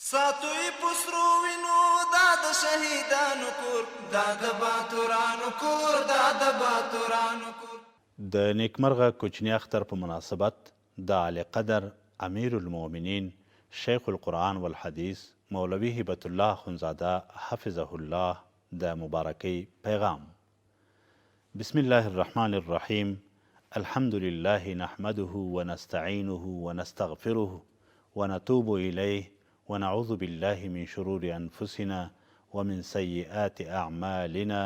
ساتوی پسرو وینو دا د شهیدانو کور، دا د باتورانو کور، دا د باتورانو کور. د نیکمرغه کوچني اختر په مناسبت د اعلی قدر امیر المؤمنین شیخ القرآن والحدیث مولوی هبت الله خنزاده حفظه الله د مبارکۍ پیغام. بسم الله الرحمن الرحیم. الحمد لله نحمده ونستعینه ونستغفره ونتوب الیه ونعوذ بالله من شرور أنفسنا ومن سيئات أعمالنا.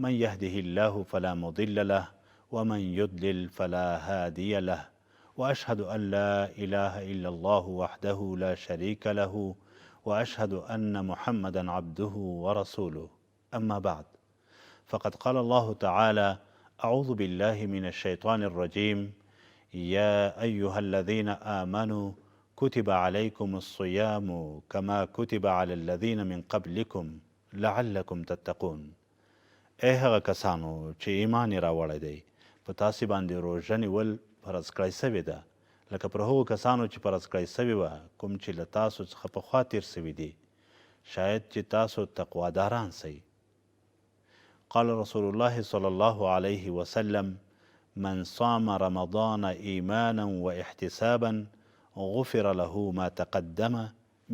من يهده الله فلا مضل له ومن يضلل فلا هادي له، وأشهد أن لا إله إلا الله وحده لا شريك له، وأشهد أن محمدا عبده ورسوله. أما بعد، فقد قال الله تعالى: أعوذ بالله من الشيطان الرجيم. يا أيها الذين آمنوا كتب عليكم الصيام كما كتب على الذين من قبلكم لعلكم تتقون. ای هغه کسانو چې ایمان یې راوړی دی، په تاسې باندې روژه نیول فرض کړی سوې ده، لکه پر هغو کسانو چې فرض کړی سوې وه، کوم چې له تاسو څخه پخوا تیر سوي دي، شاید چې تاسو تقواداران سئ. قال رسول الله صلی الله علیه وسلم: من صام رمضان ایمانا واحتسابا غفر له ما تقدم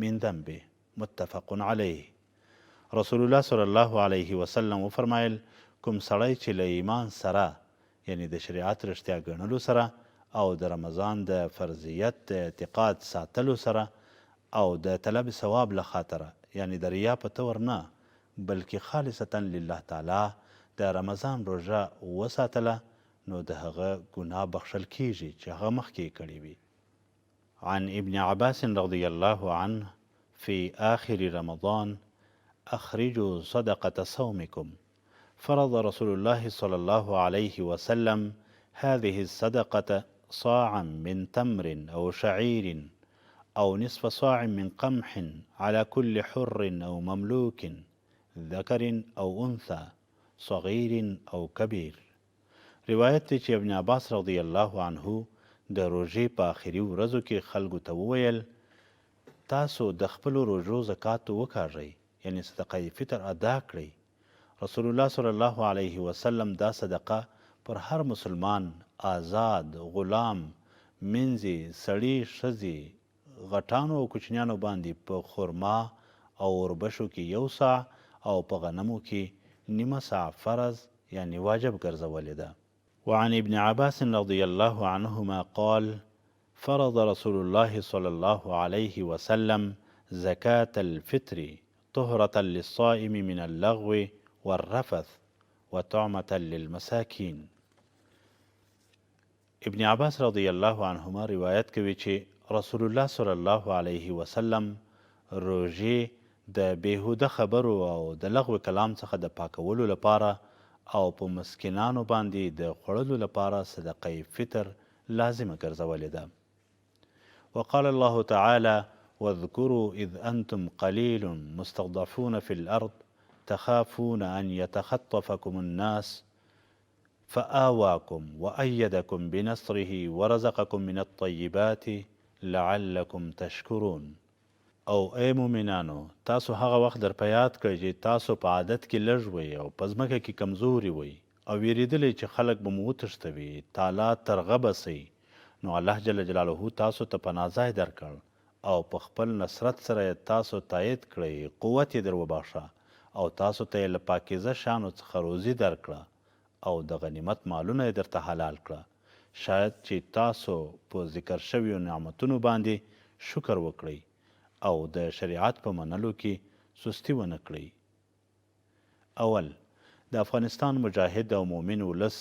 من ذنبه. متفق علیه. رسول الله صلی الله علیه وسلم وفرمایل: کوم سړی چې له ایمان سره، یعنی د شریعت رښتیا ګڼلو سره، او د رمضان د فرضیت د اعتقاد ساتلو سره، او د طلب ثواب له خاطره، یعنی د ریا په طور نه بلکې خالصتا لله تعالی د رمضان روژه وساتله، نو د هغه ګناه بخښل کیږي چې هغه مخکې یې کړې وي. عن ابن عباس رضي الله عنه في آخر رمضان: أخرجوا صدقة صومكم. فرض رسول الله صلى الله عليه وسلم هذه الصدقة صاعا من تمر أو شعير أو نصف صاع من قمح على كل حر أو مملوك ذكر أو أنثى صغير أو كبير. روایت دی چې ابن عباس رضی الله عنه د روژې په آخري ورځو کې خلکو ته وویل: تاسو د خپلو روژو زکات وکاږئ، یعنی صدقه فطر ادا کړئ. رسول الله صلی الله علیه وسلم دا صدقه پر هر مسلمان، آزاد، غلام، منځي، سړي، ښځې، غټانو او کوچنیانو باندې په خرما او اوربشو کې 1 ساع او په غنمو کې نیمه ساع فرض یعنی واجب ګرځولې ده. وعن ابن عباس رضي الله عنهما قال: فرض رسول الله صلى الله عليه وسلم زكاة الفطر طهرة للصائم من اللغو والرفث وطعمة للمساكين. ابن عباس رضی الله عنهما روایت کوي چې رسول الله صلی الله علیه وسلم روژې د بیهوده خبرو او د لغو کلام څخه د پاکولو لپاره او په مسکینانو باندې د خوړلو لپاره صدقه فطر لازمه ګرځولې ده. وقال الله تعالى: واذكروا إذ أنتم قليل مستضعفون في الأرض تخافون أن يتخطفكم الناس فآواكم وأيدكم بنصره ورزقكم من الطيبات لعلكم تشكرون. او ای مومنانو، تاسو هغه وخت در په یاد کړئ چې تاسو په عادت کې لږ وئ او په ځمکه کې کمزوري وئ او ویرېدلئ چې خلک به مو وتښتوي، تالا ترغبه سئ، نو الله جل جلاله تاسو ته پناه ځای درکړ او په خپل نصرت سره یې تاسو تایید کړئ، قوت یې در وباښه او تاسو ته یې له پاکیزه شیانو څخه روزي درکړه او د غنیمت مالونه یې درته حلال کړه، شاید چې تاسو په ذکر شویو نعمتونو باندې شکر وکړئ او د شریعت په منلو کې سستی ونه کړئ. اول، د افغانستان مجاهد او مؤمن ولس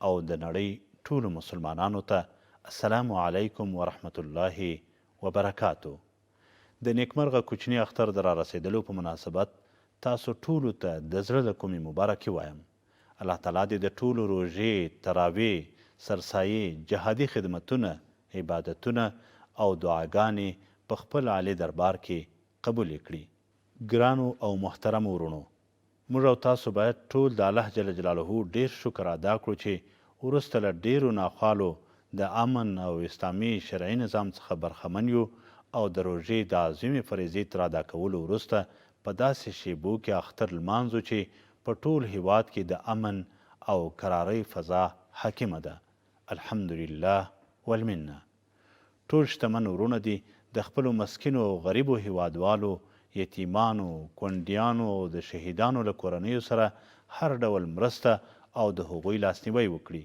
او د نړۍ ټولو مسلمانانو ته السلام علیکم ورحمت الله وبرکاتو. د نیکمرغه کوچني اختر د رارسېدلو په مناسبت تاسو ټولو ته د زړه له کومې مبارکي وایم. الله تعالی دې د ټولو روژې، تراویح، سرسایې، جهادي خدمتونه، عبادتونه او دعاګانې په خپل عالی دربار کې قبول کړي. ګرانو او محترمو ورونو، موږ او تاسو باید ټول د الله جل جلاله ډیر شکر ادا کړو چې وروسته له ډیرو ناخوالو د امن او اسلامي شرعي نظام څخه برخمن یو او د روژې د عظیمې فریضې تر ادا کولو وروسته په داسې شیبو کې اختر لمانځو چې په ټول هیواد کې د امن او کرارۍ فضا حاکمه ده. الحمدلله والمنه. ټول شتمن ورونه دي د خپلو مسکینو او غریبو هیوادوالو، یتیمانو، کونډیانو او د شهیدانو له کورنیو سره هر ډول مرسته او د هغوی لاسنیوی وکړي.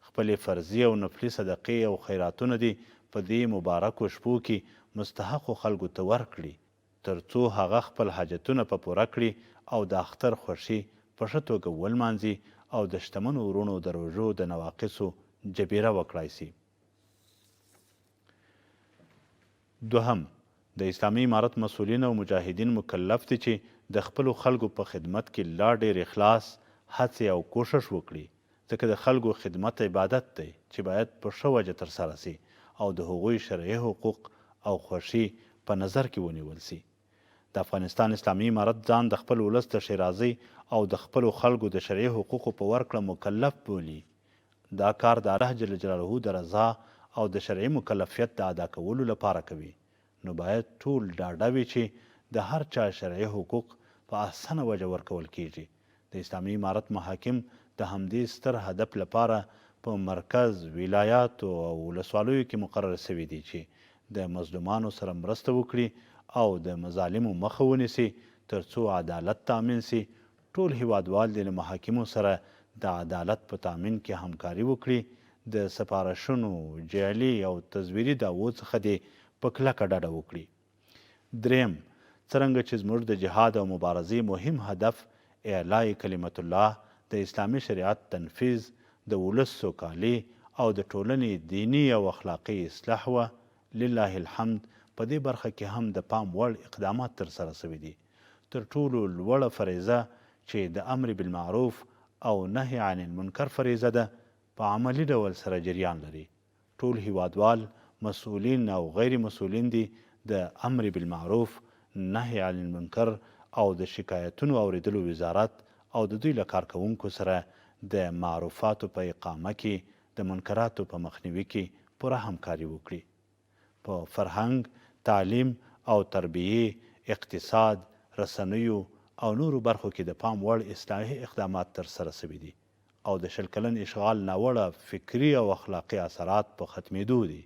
خپلې فرضي او نفلي صدقې او خیراتونه دي په دې مبارکو شپو کې مستحقو خلکو ته ورکړي تر څو هغه خپل حاجتونه په پوره کړي او د اختر خوښي په ښه توګه ولمانځي او د شتمنو وروڼو د روژو د نواقصو جبیره وکړای شي. دوهم، د اسلامي امارت مسؤلین او مجاهدین مکلف دي چې د خپلو خلکو په خدمت کې لا ډېر اخلاص، هڅې او کوشش وکړي، ځکه د خلکو خدمت عبادت دی چې باید په ښه وجه ترسره سي او د هغوی شرعي حقوق او خوښي په نظر کې ونیول سي. د افغانستان اسلامي امارت ځان د خپل ولس د ښېرازۍ او د خپلو خلکو د شرعي حقوقو په ورکړه مکلف بولي. دا کار د الله جل جلاله د رضا او د شرعي مکلفیت د ادا کولو لپاره کوي. نو باید ټول ډاډه وي چې د هر چا شرعي حقوق په احسنه وجه ورکول کیږي. د اسلامي امارت محاکم د همدې ستر هدف لپاره په مرکز، ولایاتو او ولسوالیو کې مقرر شوي دي چې د مظلومانو سره مرسته وکړي او د مظالمو مخه ونیسي تر څو عدالت تامین سي. ټول هیوادوال د محاکمو سره د عدالت په تامین کې همکاري وکړي. د سپارښونو، جعلي او تزویري دعوو څخه دې په کلکه ډډه وکړي. دریم، څرنګه چې زموږ د جهاد او مبارزې مهم هدف اعلای کلمت الله، د اسلامي شریعت تنفیذ، د ولس سوکالي او د ټولنې دینی او اخلاقي اصلاح وه، لله الحمد په دې برخه کې هم د پام وړ اقدامات ترسره شوي دي. تر ټولو لوړه فریضه چې د امر بالمعروف او نهي عن المنکر فریضه ده په عملي ډول سره جریان لري. ټول هیوادوال، مسؤلین او غیر مسؤلین دي د امر بالمعروف، نهي عن المنکر او د شکایتونو اوریدلو وزارت او د دوی له کارکوونکو سره د معروفاتو په اقامه کې، د منکراتو په مخنیوي کې پوره همکاري وکړي. په فرهنګ، تعلیم او تربیې، اقتصاد، رسنیو او نورو برخو کې د پام وړ اصلاحي اقدامات ترسره شوي دي او د شل کلن اشغال ناوړه فکري او اخلاقي اثرات په ختمېدو دي.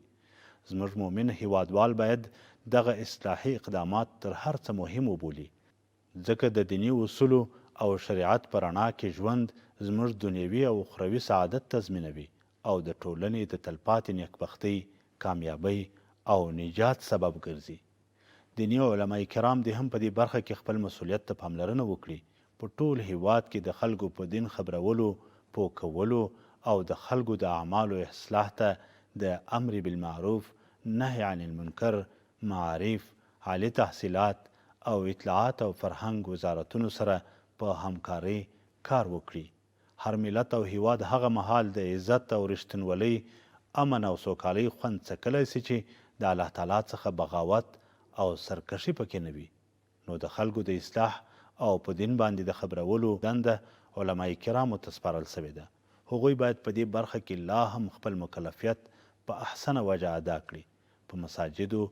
زموږ مؤمن هیوادوال باید دغه اصلاحي اقدامات تر هر څه مهم وبولي، ځکه د دیني اصولو او شریعت په رڼا کې ژوند زموږ دنیوي او اخروي سعادت تضمینوي او د ټولنې د تلپاتې نیکبختۍ، کامیابۍ او نجات سبب ګرځي. دیني علماء کرام دې هم په دې برخه کې خپل مسؤلیت ته پاملرنه وکړي. په ټول هیواد کې د خلکو په دین خبرولو، پوه کولو او د خلکو د اعمالو اصلاح ته د امر بالمعروف، نهي عن المنکر، معارف، عالی تحصیلات او اطلاعات او فرهنګ وزارتونو سره په همکارۍ کار وکړي. هر ملت او هیواد هغه مهال د عزت او رښتینولۍ، امن او سوکالۍ خوند څکلی سي چې د الله تعالی څخه بغاوت او سرکشي پکې نه وي. نو د خلکو د اصلاح او په دین باندې د خبرولو دنده علما کرامو ته سپارل سوې ده. هغوی باید په دې برخه کې لا هم خپل مکلفیت په احسنه وجه ادا کړي. په مساجدو،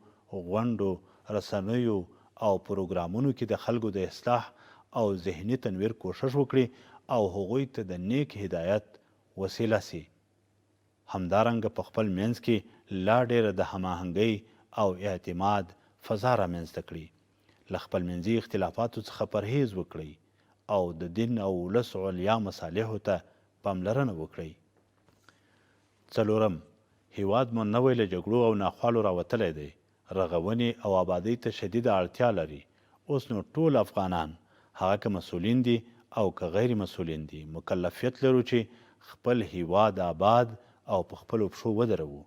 غونډو، رسنیو او پروګرامونو کې د خلکو د اصلاح او ذهني تنویر کوشش وکړي او هغوی ته د نیک هدایت وسیله سي. همدارنګه په خپل منځ کې لا ډیره د هماهنګۍ او اعتماد فضا رامنځته کړي. له خپل منځي اختلافاتو څخه پرهیز وکړئ او د دین او ولس علیا مصالحو ته پاملرنه وکړئ. څلورم، هیواد مو نوی له جګړو او ناخوالو راوتلی دی. رغونې او آبادۍ ته شدیده اړتیا لري. اوس نو ټول افغانان، هغه که مسؤلین دي او که غیر مسؤلین دي، مکلفیت لرو چې خپل هیواد آباد او په خپلو پښو ودروو.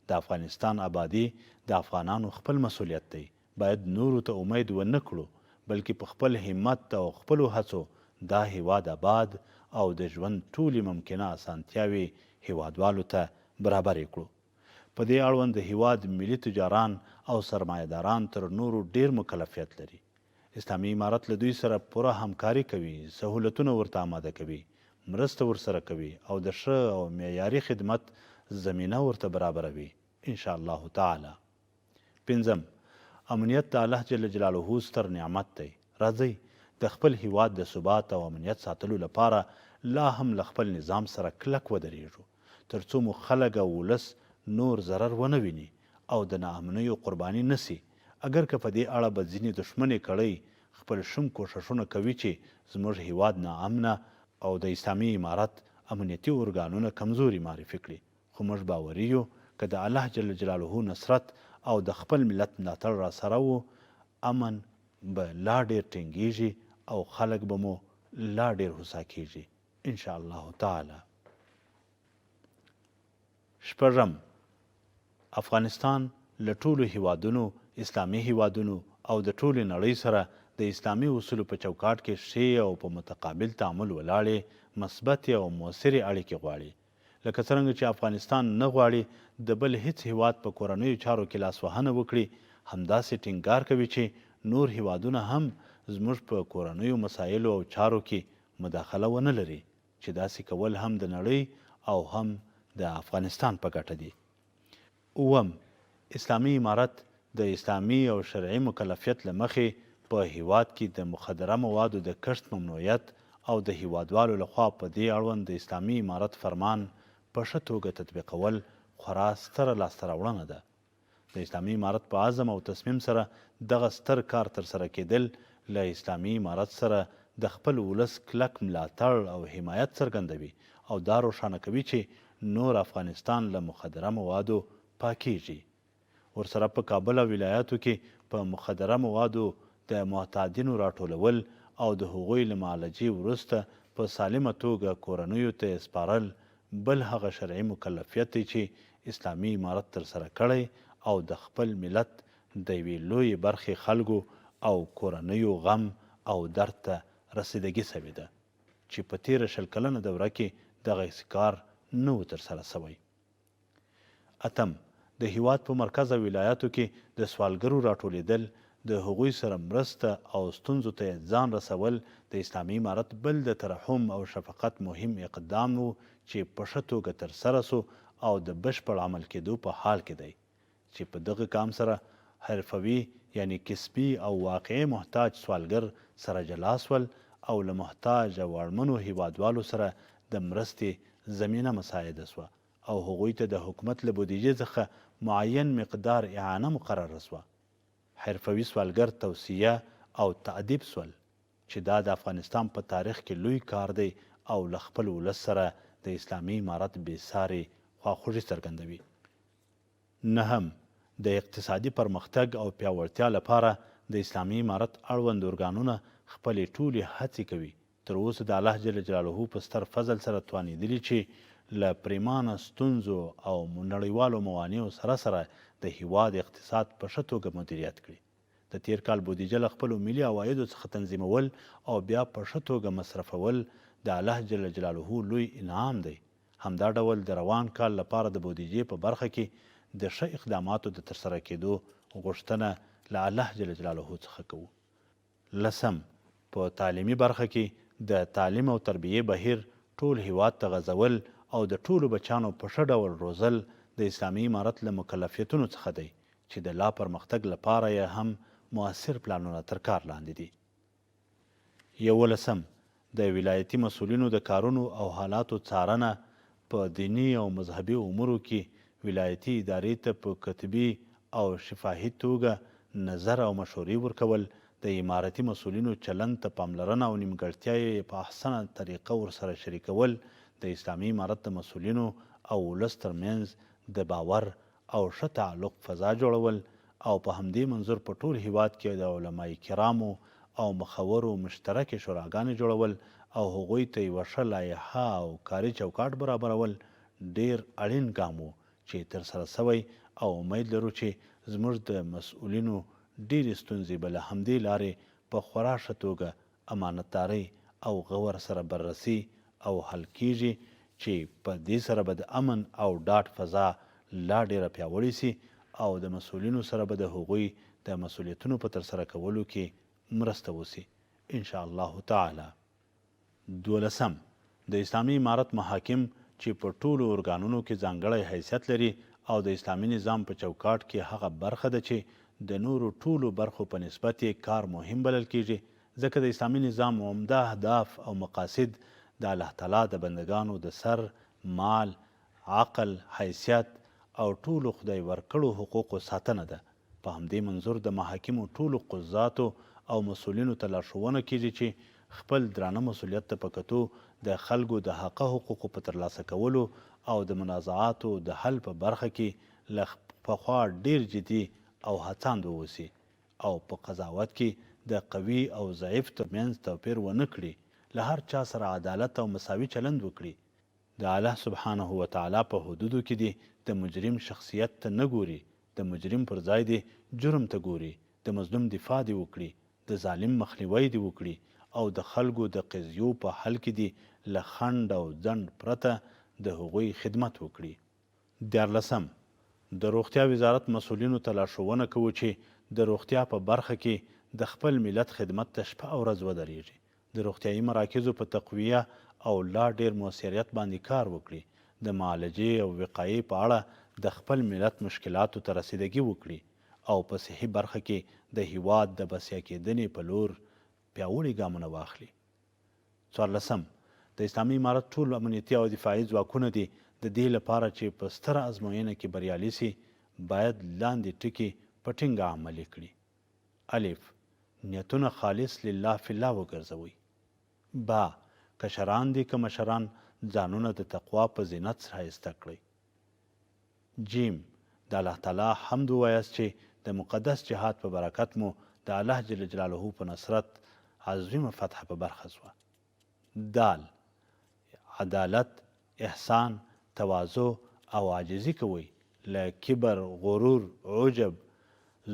د افغانستان آبادي د افغانانو خپل مسؤلیت دی. باید نورو ته امید ونه کړو، بلکې په خپل همت او خپلو هڅو دا هیواد آباد او د ژوند ټولې ممکنه اسانتیاوې هیوادوالو ته برابرې کړو. په دې اړوند د هیواد ملي تجاران او سرمایهداران تر نورو ډیر مکلفیت لري. اسلامي امارت له دوی سره پوره همکاري کوي، سهولتونه ورته آماده کوي، مرسته ورسره کوي او د ښه او معیاري خدمت زمینه ورته برابروي ان شاء الله تعالی. پنځم، امنیت د الله جل جلاله ستر نعمت دی. راځئ د خپل هیواد د ثبات او امنیت ساتلو لپاره لا هم له خپل نظام سره کلک ودرېږو، تر څو مو خلک او ولس نور ضرر ونه ویني او د ناامنیو قرباني نسی. اگر که په دې اړه به ځینې دښمنې کړۍ خپل شوم کوښښونه کوي چې زموږ هیواد ناامنه او د اسلامي امارت امنیتي ارګانونه کمزوري معرفي کړي، خو موږ باوري یو که د الله جل جلاله نصرت او د خپل ملت ملاتړ را سره و، امن به لا ډېر ټینګیږي او خلک به مو لا ډېر هوسا کیږي ان شاء الله تعالی. شپږم، افغانستان له ټولو هیوادونو، اسلامي هیوادونو او د ټولې نړۍ سره د اسلامي اصولو په چوکاټ کې ښې او په متقابل تعامل ولاړې مثبتې او مؤثرې اړیکې غواړي. لکه څرنګه چې افغانستان نه غواړي د بل هیڅ هیواد په کورنیو چارو کې لاسوهنه وکړي، همداسې ټینګار کوي چې نور هیوادونه هم زموږ په کورنیو مسایلو او چارو کې مداخله ونه لري، چې داسې کول هم د نړۍ او هم د افغانستان په ګټه دي. اووم، اسلامي امارت د اسلامي او شرعي مکلفیت له مخې په هیواد کې د مخدره موادو د کښت ممنوعیت او د هیوادوالو لخوا په دې اړوند د اسلامي امارت فرمان په ښه توګه تطبیقول خورا ستره لاسته راوړنه ده. د اسلامي امارت په عزم او تصمیم سره دغه ستر کار ترسره کېدل له اسلامي امارت سره د خپل ولس کلک ملاتړ او حمایت څرګندوي او دا روښانه کوي چې نور افغانستان له مخدره موادو پاکیږي. ورسره په کابل او ولایاتو کې په مخدره موادو د معتادینو راټولول او د هغوی له معالجې وروسته په سالمه توګه کورنیو ته سپارل بل هغه شرعي مکلفیت دی چې اسلامي امارت ترسره کړی او د خپل ملت د یوې لویې برخې خلکو او کورنیو غم او درد ته رسیدګي سوې ده چې په تیره 20 کلنه دوره کې دغه کار نه و ترسره سوی. اتم، د هیواد په مرکز او ولایاتو کې د سوالګرو راټولېدل، د هغوی سره مرسته او ستونزو ته ځان رسول د اسلامي امارت بل د ترحم او شفقت مهم اقدام و چې په ښه توګه ترسره سو او د بشپړ عمل کېدو په حال کې دی، چې په دغه کام سره حرفوي یعنی کسبي او واقعي محتاج سوالګر سره جلا سول او له محتاج او اړمنو هیوادوالو سره د مرستې زمینه مساعده سوه او هغوی ته د حکومت له بودیجې څخه معین مقدار اعانه مقرره سوه. حرفوي سوالګر توصیه او تعدیب سول چې دا د افغانستان په تاریخ کې لوی کار دی او له خپل ولس سره د اسلامي امارت بېسارې خواخوږي څرګندوي. نهم، د اقتصادي پرمختګ او پیاوړتیا لپاره د اسلامي امارت اړوند ارګانونه خپلې ټولې هڅې کوي. تر اوسه د الله جل جلاله په ستر فضل سره توانېدلي چې له پریمانه ستونزو او نړیوالو موانعو سره سره د هیواد اقتصاد په ښه توګه مدیریت کړي. د تیر کال بودیجه له خپلو ملي عوایدو څخه تنظیمول او بیا په ښه توګه مصرفول د الله جل جلاله لوی انعام دی. همدا ډول د روان کال لپاره د بودیجې په برخه کې د ښه اقداماتو د ترسره کېدو غوښتنه له الله جل جلاله څخه کوو. لسم، په تعلیمي برخه کې د تعلیم او تربیې بهیر ټول هیواد ته غځول او د ټولو بچیانو په ښه ډول روزل د اسلامي امارت له مکلفیتونو څخه دی چې د لا پرمختګ لپاره یې هم مؤثر پلانونه تر کار لاندې دي. 11، د ولایتي مسؤلینو د کارونو او حالاتو څارنه، په دیني او مذهبي امورو کې ولایتي ادارې ته په کتبي او شفاهي توګه نظر او مشورې ورکول، د امارتي مسؤلینو چلند ته پاملرنه او نیمګړتیا یې په احسنه طریقه ورسره شریکول، د اسلامي امارت د مسؤلینو او ولس ترمنځ د باور او ښه تعلق فضا جوړول او په همدې منظور په ټول هیواد کې د علمای کرامو او مخورو مشترکې شوراګانې جوړول او هغوی ته یوه ښه لایحه او کاري چوکاټ برابرول ډیر اړین ګام و چې ترسره سوی او امید لرو چې زموږ د مسؤلینو ډیرې ستونزې به له همدې لارې په خورا ښه توګه امانتدارۍ او غور سره بررسي او حل کیږي چې په دې سره به د امن او ډاډ فضا لا ډیره پیاوړې سي او د مسؤلینو سره به د هغوی د مسؤلیتونو په ترسره کولو کې مرسته وسي ان شاء الله تعالی. 12، د اسلامي امارت محاکم چې په ټولو ارګانونو کې ځانګړی حیثیت لري او د اسلامي نظام په چوکاټ کې هغه برخه ده چې د نورو ټولو برخو په نسبت یې کار مهم بلل کیږي، ځکه د اسلامي نظام عمده اهداف او مقاصد د الله تعالی د بندگانو د سر، مال، عقل، حیثیت او ټولو خدای ورکړو حقوقو ساتنه ده. په همدې منظور د محاکمو ټولو قضاتو او مسؤلینو ته لارښوونه کیږي چې خپل درانه مسؤلیت ته په کتو د خلکو د حقه حقوقو په ترلاسه کولو او د منازعاتو د حل په برخه کې له پخوا ډیر جدي او هڅاند واوسي او په قضاوت کې د قوي او ضعیف ترمنځ توپیر ونه کړي، له هر چا سره عدالت او مساوي چلند وکړي. د الله سبحانه و تعالی په حدودو کې دی د مجرم شخصیت ته نه ګوري، د مجرم پر ځای دی جرم ته ګوري، د مظلوم دفاع دی وکړي، د ظالم مخنیوی دی وکړي او د خلکو د قضیو په حل کې دی له خنډ او ځنډ پرته د هغوی خدمت وکړي. 14 د روغتیا وزارت مسؤلینو ته لارښوونه کوو چې د روغتیا په برخه کې د خپل ملت خدمت ته شپه او ورځ ودرېږي، د روغتیایي مراکزو په تقویه او لا ډیر موثریت باندې کار وکړي، د معالجې او وقایې په اړه د خپل ملت مشکلاتو ته رسیدګي وکړي او په صحي برخه کې د هیواد د بسیا کېدنې په لور پیاوړي ګامونه واخلي. 14 د اسلامي امارت ټول امنیتي او دفاعي ځواکونه دي د دې لپاره چې په ستره ازموینه کې بریالي سي باید لاندې ټکي په ټینګه عملي کړي. الف نیتونه خالص لله فی الله وګرځوئ. با کشران دي که مشران ځانونه د تقوا په زینت ښایسته کړئ. جیم د الله تعالی حمد ووایاست چې د مقدس جهاد په برکت مو د الله جل جلاله په نصرت عظیمه فتح په برخه شوه. دال عدالت، احسان، تواضع او عاجزي کوئ، له کبر، غرور، عجب،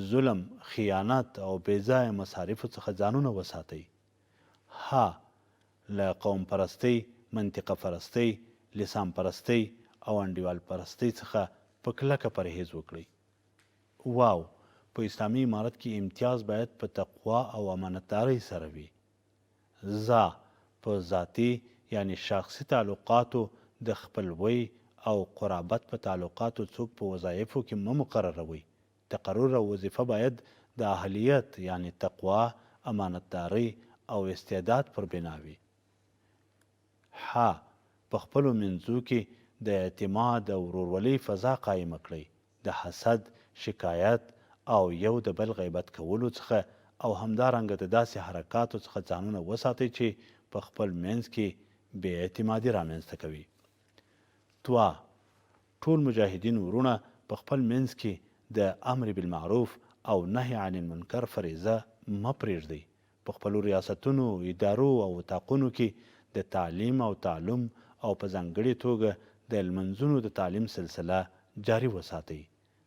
ظلم، خیانت او بېځایه مصارفو څخه ځانونه وساتئ. ها له قوم پرستۍ، منطقه پرستۍ، لسان پرستۍ او انډیوال پرستۍ څخه په کلکه پرهیز وکړئ. واو په اسلامي امارت کې امتیاز باید په تقوا او امانتدارۍ سره وي. زا په ذاتي یعنی شخصي تعلقاتو د خپلوۍ او قرابت په تعلقاتو څوک په وظایفو کې مه مقرروئ. تقرر او وظیفه باید د اهلیت یعنی تقوا، امانتدارۍ او استعداد پر بنا وي. ح په خپلو منځو کې د اعتماد او ورورولۍ فضا قایمه کړئ، د حسد، شکایت او یو د بل غیبت کولو څخه او همدارنګه د داسې حرکاتو څخه ځانونه وساتئ چې په خپل منځ کې بې اعتمادي رامنځته کوي. توا ټول مجاهدین ورونه په خپل منځ کې د امر بالمعروف او نهي عن المنکر فریضه مه پرېږدئ. په خپلو ریاستونو، ادارو او اطاقونو کې د تعلیم او تعلم او په ځانګړې توګه د لمنځونو د تعلیم سلسله جاري وساتئ.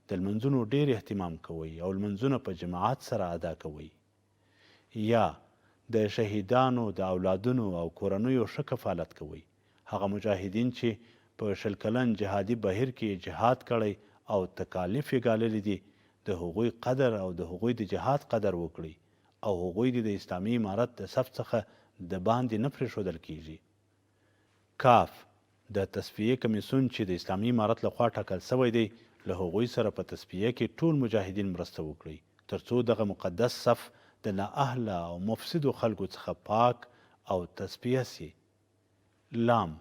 د لمنځونو ډیر اهتمام کوئ او لمنځونه په جماعت سره ادا کوئ. یا د شهیدانو د اولادونو او کورنیو ښه کفالت کوئ. هغه مجاهدین چې په 20 کلن جهادي بهیر کې جهاد کړی او تکالیف یې ګاللي دي د هغوی قدر او د هغوی د جهاد قدر وکړئ او هغوی د اسلامي امارت د صف څخه د باندې نه پرېښودل کیږي. کاف د تصفیې کمیسیون چې د اسلامي امارت لخوا ټاکل شوی دی له هغوی سره په تصفیه کې ټول مجاهدین مرسته وکړي ترڅو دغه مقدس صف د نااهله او مفسدو خلکو څخه پاک او تصفیه سي. لام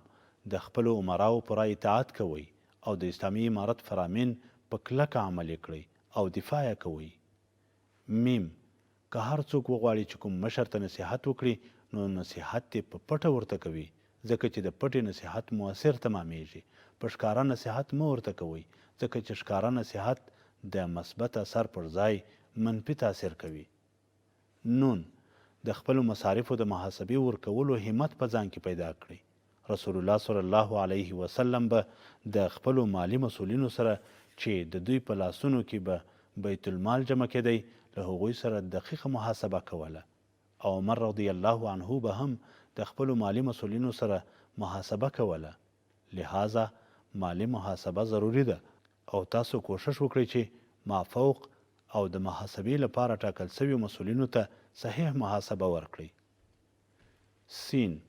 د خپلو امراو پوره اطاعت کوئ او د اسلامي امارت فرامین په کلکه عملي کړئ او دفاع یې کوئ. میم که هر څوک وغواړي چې کوم مشر ته نصیحت وکړي نو نصیحت یې په پټه ورته کوي، ځکه چې د پټې نصیحت مؤثر تمامیږي. په ښکاره نصیحت مه ورته کوئ، ځکه چې ښکاره نصیحت د مثبت اثر پر ځای منفي تاثیر کوي. نون د خپلو مصارفو د محاسبې ورکولو همت په ځان کې پیدا کړئ. رسول الله صلی الله علیه وسلم به د خپلو مالی مسؤلینو سره چې د دوی په لاسونو کې به بیت المال جمع کېدی له هغوی سره دقیقه محاسبه کوله او عمر رضی الله عنه به هم د خپلو مالی مسؤلینو سره محاسبه کوله. لہذا مالی محاسبه ضروری ده او تاسو کوشش وکړئ چې مافوق او د محاسبې لپاره ټاکل شویو مسؤلینو ته صحیح محاسبه ورکړئ. سین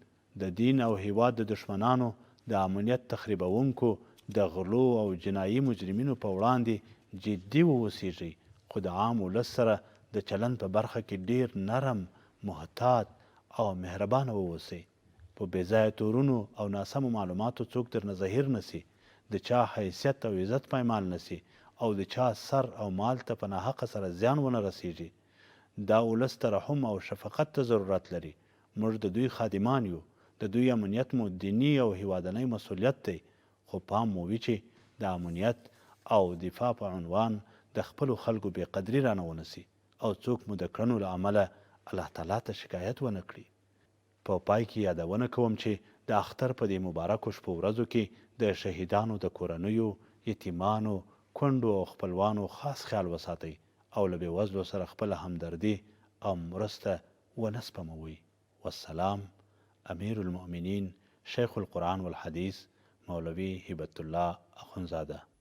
د دین او هیواد د دشمنانو د امنیت تخریبونکو د غلو او جنایي مجرمینو په وړاندې جدي واوسیږئ، خو د عام ولس سره د چلند په برخه کې ډیر نرم، محتاط او مهربانه واوسئ. په بېځایه تورونو او ناسمو معلوماتو څوک درنه زهیر نسی، د چا حیثیت او عزت پایمال نسی او د چا سر او مال ته په ناحقه سره زیان ونه رسیږي. دا ولس ته رحم او شفقت ته ضرورت لري. موږ د دوی خادمان یو. د دوی امنیت مو دینی او هیوادنی مسؤلیت دی. خو پام مو وي چې د امنیت او دفاع په عنوان د خپلو خلکو بې قدري رانه ونسي او څوک مو د کړنو له امله الله تعالی ته شکایت ونه کړي. په پای کې یادونه کوم چې د اختر په دې مبارکو شپو ورځو کې د شهیدانو د کورنیو، یتیمانو، کونډو او خپلوانو خاص خیال وساتئ او له بېوزلو سره خپله همدردي او مرسته ونه سپموئ. والسلام. امیر المؤمنین شیخ القرآن والحدیث مولوی هبة الله اخندزاده.